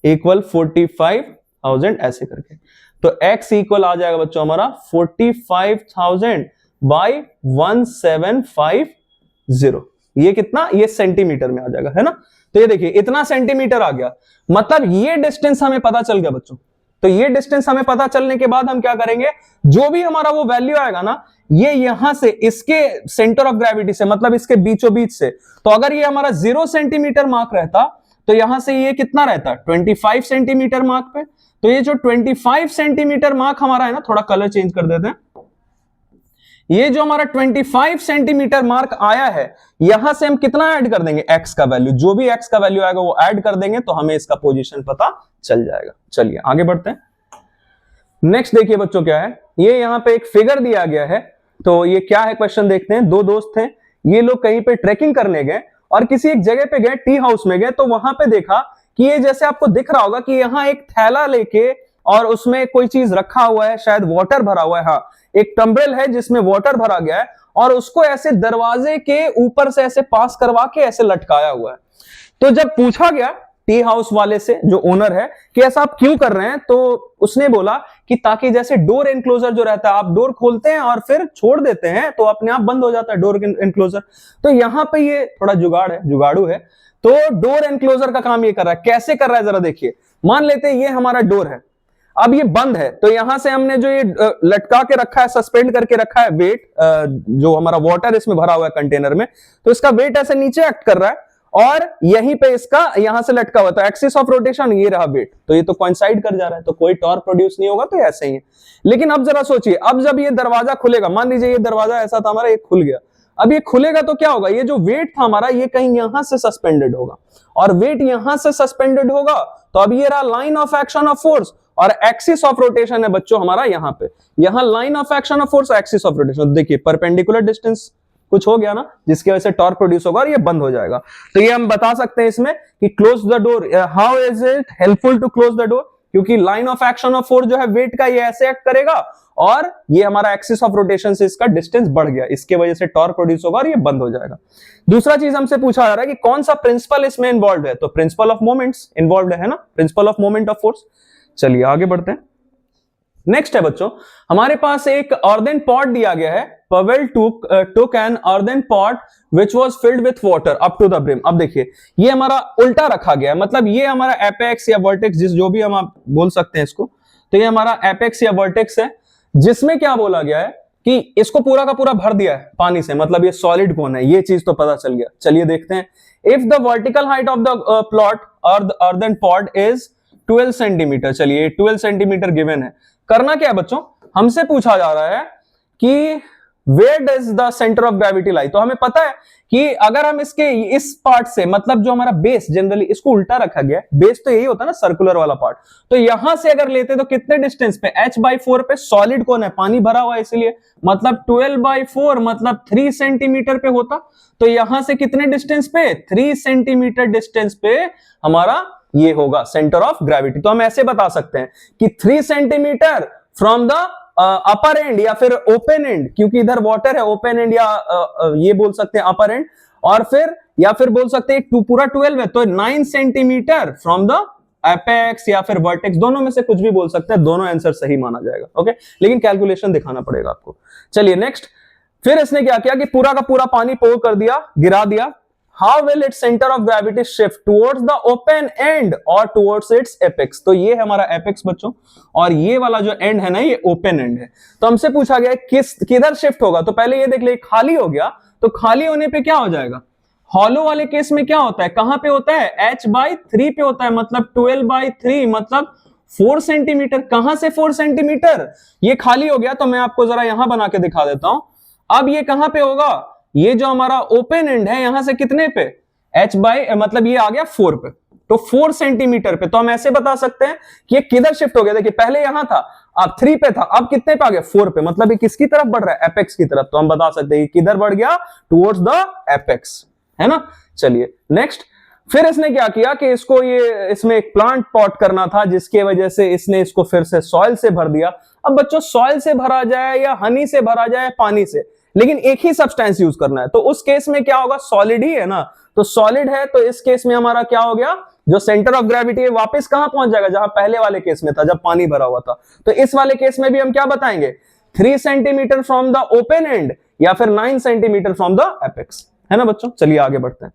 इक्वल 45,000 ऐसे करके, तो x इक्वल आ जाएगा बच्चों हमारा 45,000 बाई 1750। ये कितना, ये सेंटीमीटर में आ जाएगा, है ना। तो ये देखिए इतना सेंटीमीटर आ गया, मतलब ये डिस्टेंस हमें पता चल गया बच्चों। तो ये डिस्टेंस हमें पता चलने के बाद हम क्या करेंगे, जो भी हमारा वो वैल्यू आएगा ना, ये यहां से इसके सेंटर ऑफ ग्रेविटी से, मतलब इसके बीचों बीच से, तो अगर ये हमारा 0 सेंटीमीटर मार्क रहता तो यहां से ये कितना रहता, 25 सेंटीमीटर मार्क पे। तो ये जो 25 सेंटीमीटर मार्क हमारा है ना, थोड़ा कलर चेंज कर देते हैं, ये जो हमारा 25 सेंटीमीटर मार्क आया है, यहां से हम कितना ऐड कर देंगे, x का वैल्यू, जो भी x का वैल्यू आएगा वो ऐड कर देंगे, तो हमें इसका पोजीशन पता चल जाएगा। चलिए आगे बढ़ते हैं। नेक्स्ट देखिए बच्चों क्या है, ये यहां पे एक फिगर दिया गया है, तो ये क्या है क्वेश्चन देखते हैं। दो दोस्त थे, ये लोग कहीं पे ट्रेकिंग करने गए और किसी एक जगह पे गए, टी हाउस में गए, तो वहां पे देखा कि ये जैसे आपको दिख रहा होगा कि यहाँ एक थैला लेके और उसमें कोई चीज रखा हुआ है, शायद वाटर भरा हुआ है, हाँ एक टम्बरेल है जिसमें वाटर भरा गया है, और उसको ऐसे दरवाजे के ऊपर से ऐसे पास करवा के ऐसे लटकाया हुआ है। तो जब पूछा गया टी हाउस वाले से, जो ओनर है, कि ऐसा आप क्यों कर रहे हैं, तो उसने बोला कि ताकि जैसे डोर एनक्लोजर जो रहता है, आप डोर खोलते हैं और फिर छोड़ देते हैं तो अपने आप बंद हो जाता है डोर एनक्लोजर, तो यहां पे ये थोड़ा जुगाड़ है, जुगाड़ू है, तो डोर एनक्लोजर का काम ये कर रहा है। कैसे कर रहा है जरा देखिए, मान लेते हैं ये हमारा डोर है, अब ये बंद है, तो यहां से हमने जो ये लटका के रखा है, सस्पेंड करके रखा है वेट, जो हमारा वाटर इसमें भरा हुआ है कंटेनर में, तो इसका वेट ऐसे नीचे एक्ट कर रहा है और यहीं पे इसका यहां से लटका हुआ, तो एक्सिस ऑफ रोटेशन ये रहा वेट, तो ये तो कोइंसाइड कर जा रहा है, तो कोई टॉर्क प्रोड्यूस नहीं होगा, तो ऐसे ही है। लेकिन अब जरा सोचिए, अब जब ये दरवाजा खुलेगा, मान लीजिए ये दरवाजा ऐसा था हमारा, ये खुल गया, अब ये खुलेगा तो क्या होगा, ये जो वेट था हमारा ये कहीं यहां से सस्पेंडेड होगा, और वेट यहां से सस्पेंडेड होगा, तो अब ये रहा line of action of force, और एक्सिस ऑफ रोटेशन है बच्चों हमारा यहाँ पे, यहां line of action of force, axis of rotation, देखिए परपेंडिकुलर डिस्टेंस कुछ हो गया ना, जिसकी वजह से टॉर्क प्रोड्यूस होगा और ये बंद हो जाएगा। तो ये हम बता सकते हैं इसमें कि close the door, how is it helpful to close the door, क्योंकि line of action of force जो है वेट का, ये ऐसे एक्ट करेगा और ये हमारा एक्सिस ऑफ रोटेशन से इसका डिस्टेंस बढ़ गया, इसके वजह से टॉर्क प्रोड्यूस होगा और ये बंद हो जाएगा। दूसरा चीज हमसे पूछा जा रहा है कि कौन सा प्रिंसिपल इसमें इन्वॉल्व है, तो प्रिंसिपल ऑफ मोमेंट्स इन्वॉल्व है ना, principle of moment of force. चलिए आगे बढ़ते हैं। नेक्स्ट है बच्चों, हमारे पास एक अर्दन पॉट दिया गया है, Pavel took an earthen pot which was filled with water up to the brim। अब देखिए ये हमारा उल्टा रखा गया है, मतलब ये हमारा एपेक्स या वर्टेक्स, जिस जो भी हम आप बोल सकते हैं इसको, तो ये हमारा एपेक्स या वर्टेक्स है, जिसमें क्या बोला गया है कि इसको पूरा का पूरा भर दिया है पानी से, मतलब ये सॉलिड कौन है, ये चीज तो पता चल गया। चलिए देखते हैं, if the vertical height of the plot और the earthen pot is 12 centimetre, चलिए 12 सेंटीमीटर गिवन है। करना क्या है बच्चों, हमसे पूछा जा रहा है कि where does the centre of gravity lie? तो हमें पता है कि अगर हम इसके इस पार्ट से, मतलब जो हमारा बेस, जनरली इसको उल्टा रखा गया है, बेस तो यही होता है ना, सर्कुलर वाला पार्ट, तो यहां से अगर लेते तो कितने डिस्टेंस पे, h/4 पे, सॉलिड कौन है, पानी भरा हुआ है, इसलिए मतलब 12/4 मतलब 3 सेंटीमीटर पे होता, तो यहां से कितने डिस्टेंस पे, 3 सेंटीमीटर डिस्टेंस पे हमारा ये होगा सेंटर ऑफ ग्रेविटी। तो हम ऐसे बता सकते हैं कि 3 centimetre from the upper and या फिर ओपन एंड, क्योंकि इधर वाटर है, ओपन एंड या ये बोल सकते हैं अपर एंड, और फिर या फिर बोल सकते हैं पूरा 12 है तो 9 सेंटीमीटर फ्रॉम द एपेक्स या फिर वर्टेक्स, दोनों में से कुछ भी बोल सकते हैं, दोनों आंसर सही माना जाएगा। ओके, लेकिन कैलकुलेशन दिखाना पड़ेगा आपको। चलिए नेक्स्ट, फिर इसने क्या किया कि पूरा का पूरा पानी पोर कर दिया, गिरा दिया। How will its center of gravity shift towards the open end or towards its apex? तो ये है हमारा apex बच्चों, और ये वाला जो एंड है ना, ये ओपन एंड है। तो हमसे पूछा गया किधर शिफ्ट होगा, तो पहले ये देख ले, खाली हो गया, तो खाली होने पे क्या हो जाएगा, हॉलो वाले केस में क्या होता है, कहां पे होता है, h/3 पे होता है, मतलब 12/3 मतलब 4 सेंटीमीटर। कहां से 4 सेंटीमीटर, ये खाली हो गया, तो मैं आपको जरा यहां बना के दिखा देता हूं। अब ये कहां पे होगा, ये जो हमारा ओपन एंड है, यहां से कितने पे, मतलब ये आ गया 4 पे, तो 4 सेंटीमीटर पे। तो हम ऐसे बता सकते हैं कि ये किधर शिफ्ट हो गया, देखिए पहले यहां था, अब 3 पे था, अब कितने पे आ गया, 4 पे, मतलब ये किसकी तरफ बढ़ रहा है, एपेक्स की तरफ। तो हम बता सकते हैं किधर बढ़ गया, टुवर्ड्स द एपेक्स, है ना। चलिए नेक्स्ट, फिर इसने क्या किया कि इसको ये इसमें एक प्लांट पॉट करना था, जिसकी वजह से इसने इसको फिर से सॉइल से भर दिया। अब बच्चों सॉइल से भरा जाए या हनी से भरा जाए, पानी से, लेकिन एक ही सब्सटेंस यूज करना है, तो उस केस में क्या होगा, सॉलिड ही है ना, तो सॉलिड है, तो इस केस में हमारा क्या हो गया, जो सेंटर ऑफ ग्रेविटी है वापस कहां पहुंच जाएगा, जहां पहले वाले केस में था, जब पानी भरा हुआ था। तो इस वाले केस में भी हम क्या बताएंगे, 3 centimetre from the open and या फिर 9 सेंटीमीटर फ्रॉम द एपेक्स, है ना बच्चों। चलिए आगे बढ़ते हैं।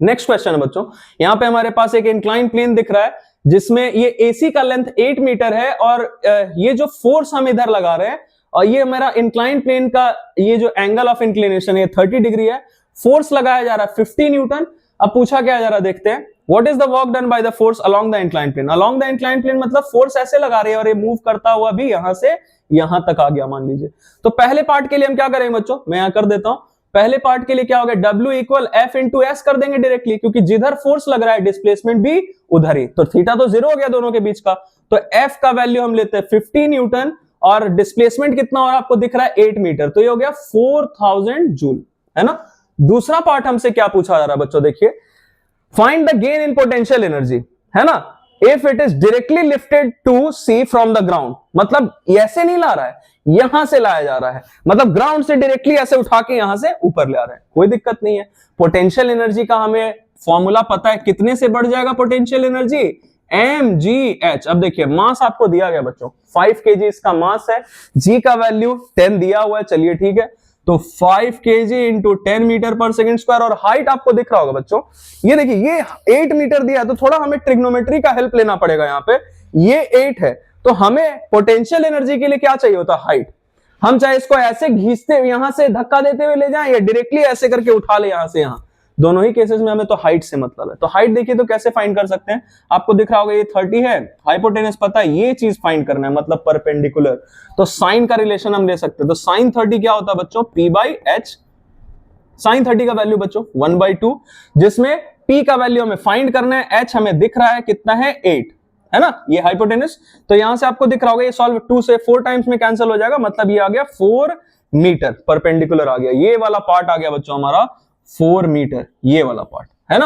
नेक्स्ट क्वेश्चन है बच्चों, यहां पे हमारे पास एक इंक्लाइन प्लेन दिख रहा है, जिसमें ये एसी का लेंथ 8 मीटर है, और ये जो फोर्स हम इधर लगा रहे हैं, और ये मेरा इंक्लाइन प्लेन का ये जो एंगल ऑफ इंक्लिनेशन है 30 डिग्री है, फोर्स लगाया जा रहा है 50 न्यूटन। अब पूछा क्या जा रहा है, देखते हैं, what is the work done by the force along the incline plane. Along the incline plane मतलब फोर्स ऐसे लगा रहे हैं और ये मूव करता हुआ भी यहां से यहां तक आ गया, मान लीजिए। तो पहले पार्ट के लिए हम क्या करेंगे बच्चों, मैं यहां कर देता हूं, पहले पार्ट के लिए क्या होगा, W equal F into S कर देंगे डायरेक्टली, क्योंकि जिधर फोर्स लग रहा है डिस्प्लेसमेंट भी उधर ही, तो थीटा तो 0 हो गया दोनों के बीच का, तो F का वैल्यू हम लेते हैं 50 न्यूटन, और डिस्प्लेसमेंट कितना और आपको दिख रहा है 8 मीटर, तो ये हो गया 4000 जूल, है ना। दूसरा पार्ट हमसे क्या पूछा जा रहा है बच्चों, देखिए, find the gain in potential energy, है ना, if it is directly lifted to C from the ground, मतलब ऐसे नहीं ला रहा है, यहां से लाया जा रहा है, मतलब ग्राउंड से डायरेक्टली ऐसे उठा के यहां से ऊपर ले आ रहे हैं, कोई दिक्कत नहीं है। पोटेंशियल एनर्जी का हमें फॉर्मूला पता है, कितने से बढ़ जाएगा पोटेंशियल एनर्जी, mgh। अब देखिए मास आपको दिया गया बच्चों 5 kg इसका मास है, g का वैल्यू 10 दिया हुआ है, चलिए ठीक है, तो 5 kg इंटू 10 मीटर पर सेकंड स्क्वायर, और हाइट आपको दिख रहा होगा बच्चों, ये देखिए ये 8 मीटर दिया है, तो थोड़ा हमें ट्रिग्नोमेट्री का हेल्प लेना पड़ेगा, यहां पे ये 8 है, तो हमें पोटेंशियल एनर्जी के लिए क्या चाहिए होता है, हाइट। हम चाहे इसको ऐसे घींचते यहां से धक्का देते हुए ले जाएं या डायरेक्टली ऐसे करके उठा ले यहां से यहां, दोनों ही केसेस में हमें तो हाइट से मतलब है। तो हाइट देखिए तो कैसे फाइंड कर सकते हैं, आपको दिख रहा होगा ये 30 है, हाइपोटेनस पता है, ये चीज फाइंड करना है, मतलब परपेंडिकुलर, तो साइन का रिलेशन हम ले सकते हैं। तो साइन 30 क्या होता है बच्चों, p/h, साइन 30 का वैल्यू बच्चों 1/2, जिसमें p का वैल्यू हमें फाइंड करना है, h हमें दिख रहा है कितना है 8, है ना, ये हाइपोटेनस। तो यहां से आपको दिख रहा होगा ये सॉल्व 2 से 4 टाइम्स में कैंसिल हो जाएगा, मतलब ये आ गया 4 मीटर परपेंडिकुलर आ गया, ये वाला पार्ट आ गया बच्चों हमारा 4 मीटर, ये वाला पार्ट, है ना।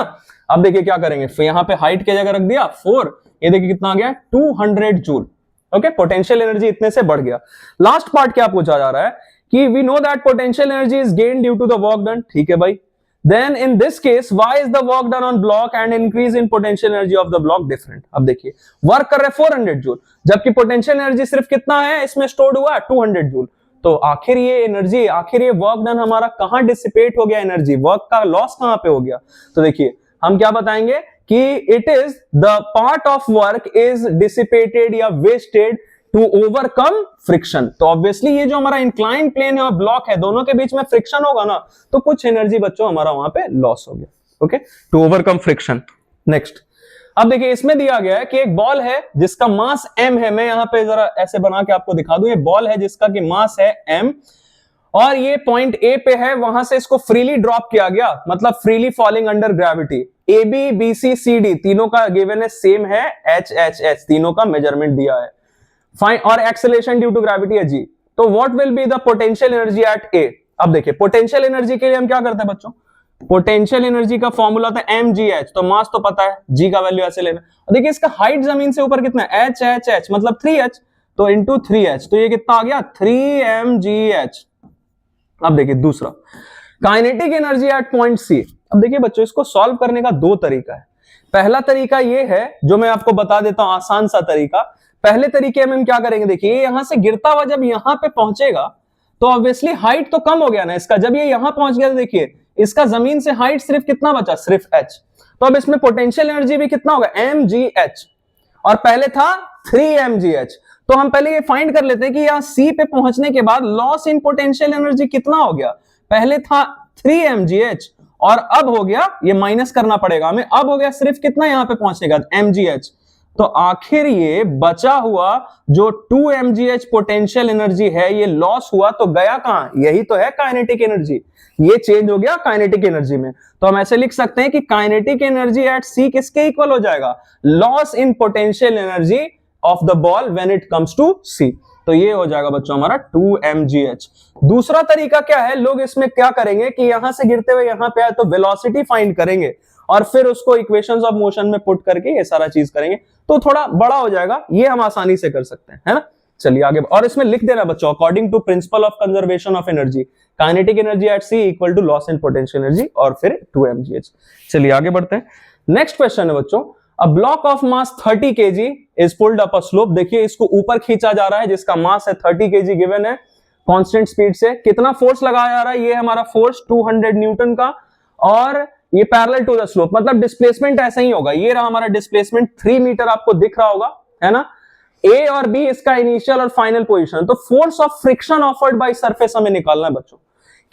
अब देखिए क्या करेंगे, फिर यहां पे हाइट की जगह रख दिया 4, ये देखिए कितना आ गया 200 जूल। ओके, पोटेंशियल एनर्जी इतने से बढ़ गया। लास्ट पार्ट क्या पूछा जा रहा है कि we know that potential energy is gain due to the work done, ठीक है भाई, then in this case why is the work done on block and increase in potential energy of the block different। अब देखिए work कर रहे 400 joule, जबकि potential energy सिर्फ कितना है इसमें स्टोर्ड हुआ 200 जूल, तो आखिर ये एनर्जी, आखिर ये वर्क डन हमारा कहां डिसिपेट हो गया, एनर्जी वर्क का लॉस कहां पे हो गया। तो देखिए हम क्या बताएंगे कि it is the part of work is dissipated या वेस्टेड टू ओवरकम फ्रिक्शन। तो ऑब्वियसली ये जो हमारा इंक्लाइन प्लेन है और ब्लॉक है, दोनों के बीच में फ्रिक्शन होगा ना, तो कुछ एनर्जी बच्चों हमारा वहां पे लॉस हो गया। Okay, to overcome friction. Next, अब देखिए इसमें दिया गया है कि एक बॉल है जिसका मास m है, मैं यहां पे जरा ऐसे बना के आपको दिखा दूं, ये बॉल है जिसका कि मास है m, और ये पॉइंट ए पे है, वहां से इसको फ्रीली ड्रॉप किया गया, मतलब freely falling under gravity. A B B C C D तीनों का गिवन है, सेम है, एच एच एच तीनों का मेजरमेंट दिया है, फाइन, और एक्सेलरेशन ड्यू टू ग्रेविटी है जी। तो what will be the potential energy at A? अब देखिए पोटेंशियल एनर्जी के लिए हम क्या करते हैं बच्चों, पोटेंशियल एनर्जी का फॉर्मूला था mgh, तो मास तो पता है, g का वैल्यू ऐसे लेना। और देखिए इसका हाइट जमीन से ऊपर कितना है, h h h मतलब 3h, तो इंटू 3h, तो ये कितना आ गया 3mgh। अब देखिए दूसरा, kinetic energy at point C. अब देखिए बच्चों इसको सॉल्व करने का दो तरीका है। पहला तरीका ये है जो मैं आपको बता देता हूं, आसान सा तरीका। पहले तरीके में हम क्या करेंगे, देखिए यहां से गिरता हुआ जब यहां पे पहुंचेगा तो ऑब्वियसली हाइट तो कम हो गया ना इसका, जब ये यहां पहुंच गया तो देखिए इसका जमीन से हाइट सिर्फ कितना बचा, सिर्फ h। तो अब इसमें पोटेंशियल एनर्जी भी कितना होगा, mgh, और पहले था 3mgh। तो हम पहले ये फाइंड कर लेते हैं कि यहां C पे पहुंचने के बाद लॉस इन पोटेंशियल एनर्जी कितना हो गया। पहले था 3mgh और अब हो गया, ये माइनस करना पड़ेगा हमें, अब हो गया सिर्फ कितना यहां पे पहुंचने का, mgh। तो आखिर ये बचा हुआ जो 2mgh पोटेंशियल एनर्जी है, ये लॉस हुआ तो गया कहां, यही तो है काइनेटिक एनर्जी, ये चेंज हो गया काइनेटिक एनर्जी में। तो हम ऐसे लिख सकते हैं कि काइनेटिक एनर्जी एट सी किसके इक्वल हो जाएगा, loss in potential energy of the ball when it comes to C. तो ये हो जाएगा बच्चों हमारा 2mgh। दूसरा तरीका क्या है, लोग इसमें क्या करेंगे कि यहां से गिरते हुए यहां पे आए तो वेलोसिटी फाइंड करेंगे और फिर उसको इक्वेशंस ऑफ मोशन में पुट करके ये सारा चीज करेंगे, तो थोड़ा बड़ा हो जाएगा, ये हम आसानी से कर सकते हैं, है ना। चलिए आगे, और इसमें लिख देना बच्चों, according to principle of conservation of energy, kinetic energy at C equal to loss in potential energy और फिर 2mgh। चलिए आगे बढ़ते हैं। नेक्स्ट क्वेश्चन है बच्चों, a block of mass 30 kg is pulled up a slope. देखिए इसको ऊपर खींचा जा रहा है जिसका मास है 30 kg गिवन है, कांस्टेंट स्पीड से। कितना फोर्स लगाया जा रहा है, ये हमारा फोर्स 200 न्यूटन का, और ये पैरेलल टू द स्लोप, मतलब डिस्प्लेसमेंट ऐसा ही होगा। ये रहा हमारा डिस्प्लेसमेंट 3 मीटर, आपको दिख रहा होगा, है ना। ए और बी इसका इनिशियल और फाइनल पोजीशन। तो force of friction offered by surface हमें निकालना है बच्चों,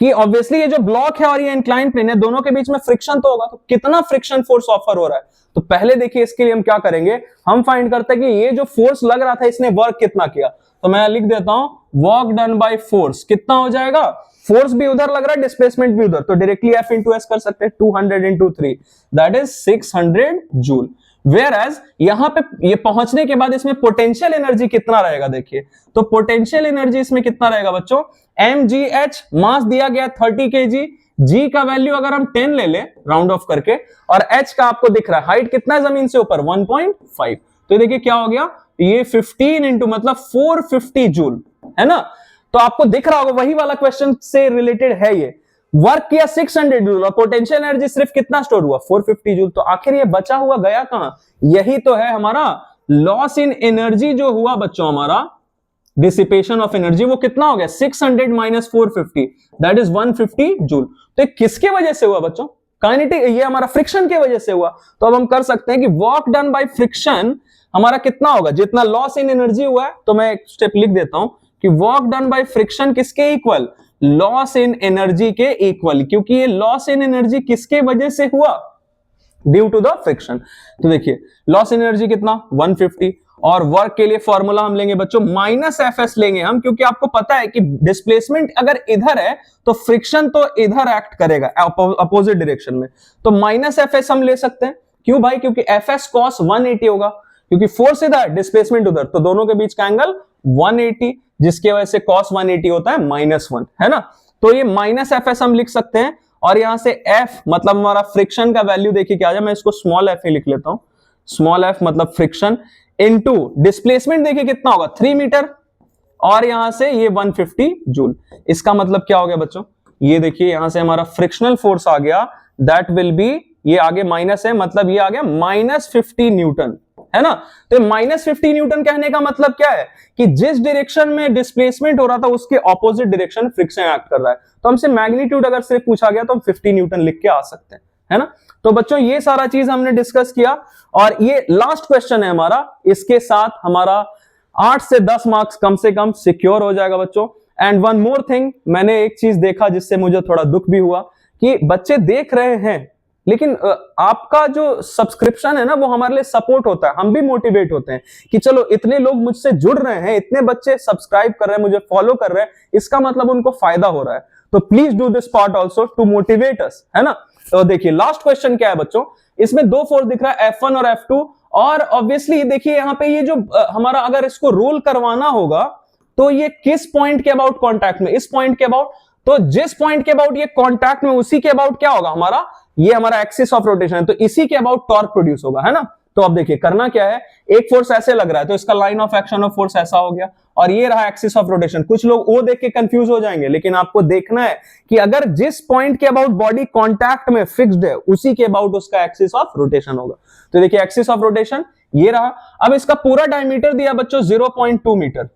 कि ऑब्वियसली ये जो ब्लॉक है और ये इंक्लाइन प्लेन है, दोनों के बीच में फ्रिक्शन तो होगा, तो कितना फ्रिक्शन फोर्स ऑफर हो रहा है। तो पहले देखिए इसके लिए हम क्या करेंगे, हम फाइंड करते हैं कि ये जो फोर्स लग रहा था इसने वर्क कितना किया। तो मैं लिख देता हूं वर्क डन बाय फोर्स कितना हो जाएगा, फोर्स भी उधर लग रहा है, डिस्प्लेसमेंट भी उधर, तो डायरेक्टली F इंटू एस कर सकते हैं, 200 into 3 that is 600 joule. Whereas यहां पे ये पहुंचने के बाद इसमें पोटेंशियल एनर्जी कितना रहेगा, देखिए तो पोटेंशियल एनर्जी इसमें कितना रहेगा बच्चों, mgh, मास दिया गया 30 kg, g का वैल्यू अगर हम 10 ले लें राउंड ऑफ करके, और h का आपको दिख रहा है, हाइट कितना है जमीन से ऊपर 1.5, तो देखिए क्या हो गया, ये 15 इंटू मतलब 450 जूल, है ना। तो आपको दिख रहा होगा वही वाला क्वेश्चन से रिलेटेड है ये, वर्क किया 600 जूल और पोटेंशियल एनर्जी सिर्फ कितना स्टोर हुआ, 450 जूल। तो आखिर ये बचा हुआ गया कहां, यही तो है हमारा लॉस इन एनर्जी जो हुआ बच्चों, हमारा डिसिपेशन ऑफ एनर्जी, वो कितना हो गया 600 माइनस 450 दैट इज 150 जूल। तो किसके वजह से हुआ बच्चों, काइनेटिक, ये हमारा फ्रिक्शन के वजह से हुआ। तो अब हम कर सकते हैं कि वर्क डन बाय फ्रिक्शन हमारा कितना होगा, जितना लॉस इन एनर्जी हुआ है, तो मैं एक स्टेप लिख देता हूं कि वर्क डन बाय फ्रिक्शन किसके इक्वल, लॉस इन एनर्जी के इक्वल, क्योंकि ये लॉस इन एनर्जी किसके वजह से हुआ, ड्यू टू द फ्रिक्शन। तो देखिए लॉस इन एनर्जी कितना 150, और वर्क के लिए फॉर्मूला हम लेंगे बच्चों माइनस Fs लेंगे हम, क्योंकि आपको पता है कि डिस्प्लेसमेंट अगर इधर है तो फ्रिक्शन तो इधर एक्ट करेगा अपोजिट डायरेक्शन में, तो माइनस Fs हम ले सकते हैं। क्यों भाई, क्योंकि Fs cos 180 होगा, क्योंकि फोर्स इधर डिस्प्लेसमेंट उधर, तो दोनों के बीच का एंगल 180, जिसके वजह से cos 180 होता है -1, है ना। तो ये माइनस Fs हम लिख सकते हैं, और यहां से F मतलब हमारा फ्रिक्शन का वैल्यू देखिए क्या आ जाए, मैं इसको स्मॉल f ही लिख लेता हूं, स्मॉल f मतलब फ्रिक्शन इनटू डिस्प्लेसमेंट देखिए कितना होगा 3 मीटर, और यहां से ये 150 जूल। इसका मतलब क्या हो गया बच्चों, ये देखिए यहां से हमारा फ्रिक्शनल फोर्स आ गया, दैट विल बी, ये आगे माइनस है मतलब ये आ गया -50 न्यूटन, है ना। तो -50 न्यूटन कहने का मतलब क्या है कि जिस डायरेक्शन में डिस्प्लेसमेंट हो रहा था उसके ऑपोजिट डायरेक्शन फ्रिक्शन एक्ट कर रहा है। तो हमसे मैग्नीट्यूड अगर सिर्फ पूछा गया तो हम 50 न्यूटन लिख के आ सकते हैं, है ना। तो बच्चों ये सारा चीज हमने डिस्कस किया, और ये लास्ट क्वेश्चन है हमारा, इसके साथ हमारा 8 से 10 मार्क्स कम से कम सिक्योर हो जाएगा बच्चों। एंड वन मोर थिंग, मैंने एक चीज देखा जिससे मुझे थोड़ा दुख भी हुआ, कि बच्चे देख रहे हैं लेकिन आपका जो सब्सक्रिप्शन है ना वो हमारे लिए सपोर्ट होता है, हम भी मोटिवेट होते हैं कि चलो इतने लोग मुझसे जुड़ रहे हैं, इतने बच्चे सब्सक्राइब कर रहे हैं, मुझे फॉलो कर रहे हैं, इसका मतलब उनको फायदा हो रहा है। तो please do this part also to motivate us, है ना। तो देखिए लास्ट क्वेश्चन क्या है बच्चों, इसमें दो फोर्स दिख रहा है F1 और F2, और ऑब्वियसली देखिए यहाँ पे ये जो हमारा अगर इसको रोल करवाना होगा तो ये किस पॉइंट के अबाउट कॉन्टैक्ट में, इस पॉइंट के अबाउट, तो जिस पॉइंट के अबाउट ये कॉन्टैक्ट में उसी के अबाउट क्या होगा हमारा, ये हमारा एक्सिस ऑफ रोटेशन है, तो इसी के अबाउट टॉर्क प्रोड्यूस होगा, है ना। तो अब देखिए करना क्या है, एक फोर्स ऐसे लग रहा है तो इसका line of action of force ऐसा हो गया, और ये रहा एक्सिस ऑफ रोटेशन। कुछ लोग वो देख के कंफ्यूज हो जाएंगे, लेकिन आपको देखना है कि अगर जिस पॉइंट के अबाउट बॉडी कॉन्टैक्ट में फिक्स्ड है उसी के अबाउट उसका एक्सिस ऑफ रोटेशन होगा। तो देखिए एक्सिस ऑफ रोटेशन ये रहा। अब इसका पूरा डायमीटर दिया बच्चों 0.2 मीटर,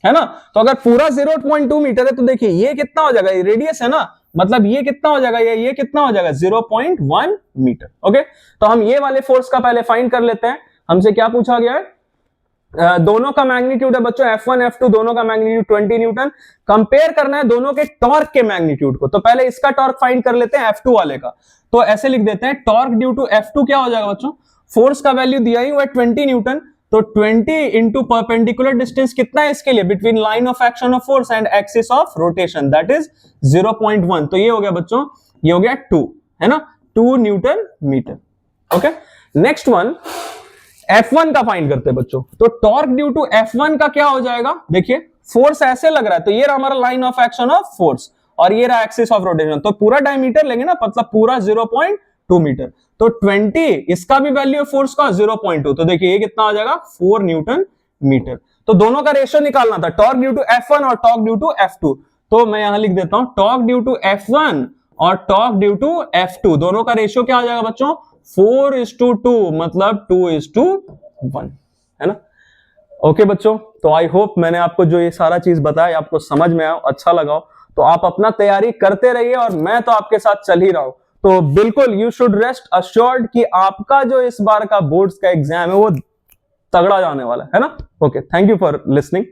है ना। तो अगर पूरा 0.2 मीटर है तो देखिए ये कितना हो जाएगा, ये रेडियस है ना, मतलब ये कितना हो जाएगा, ये कितना हो जाएगा 0.1 मीटर। ओके, तो हम ये वाले फोर्स का पहले फाइंड कर लेते हैं। हमसे क्या पूछा गया है, दोनों का मैग्नीट्यूड है बच्चों F1 F2, दोनों का मैग्नीट्यूड 20 न्यूटन। कंपेयर करना है दोनों के टॉर्क के मैग्नीट्यूड को, तो पहले इसका टॉर्क फाइंड कर लेते हैं F2 वाले का। तो ऐसे लिख देते हैं टॉर्क ड्यू टू F2 क्या हो जाएगा बच्चों, फोर्स का वैल्यू दिया ही हुआ है 20 न्यूटन, तो 20 इंटू परपेंडिकुलर डिस्टेंस कितना है इसके लिए, between line of action of force and axis of rotation, that is 0.1। तो ये हो गया बच्चों, ये हो गया 2, है ना, 2 newton metre. Okay, next one F1 का फाइंड करते हैं बच्चों। तो टॉर्क ड्यू टू F1 का क्या हो जाएगा, देखिए फोर्स ऐसे लग रहा है तो ये रहा हमारा line of action of force, और ये रहा एक्सिस ऑफ रोटेशन, तो पूरा डायमीटर लेंगे ना, मतलब पूरा 0.2 मीटर। तो 20 इसका भी वैल्यू है फोर्स का 0.2, तो देखिए ये कितना हो जाएगा 4 न्यूटन मीटर। तो दोनों का रेशियो निकालना था, टॉर्क ड्यू टू F1 और टॉर्क ड्यू टू F2। तो मैं यहां लिख देता हूं टॉर्क ड्यू टू F1 और टॉर्क ड्यू टू F2, दोनों का रेशियो क्या हो जाएगा बच्चों 4:2, मतलब 2:1, है ना। ओके बच्चों, तो आई होप मैंने आपको जो ये सारा चीज बताया आपको समझ में आया, अच्छा लगा। तो आप अपना तैयारी करते रहिए और मैं तो आपके साथ चल ही रहा हूं। तो बिल्कुल यू शुड रेस्ट अश्योर्ड कि आपका जो इस बार का बोर्ड्स का एग्जाम है वो तगड़ा जाने वाला है ना। Okay, thank you for listening.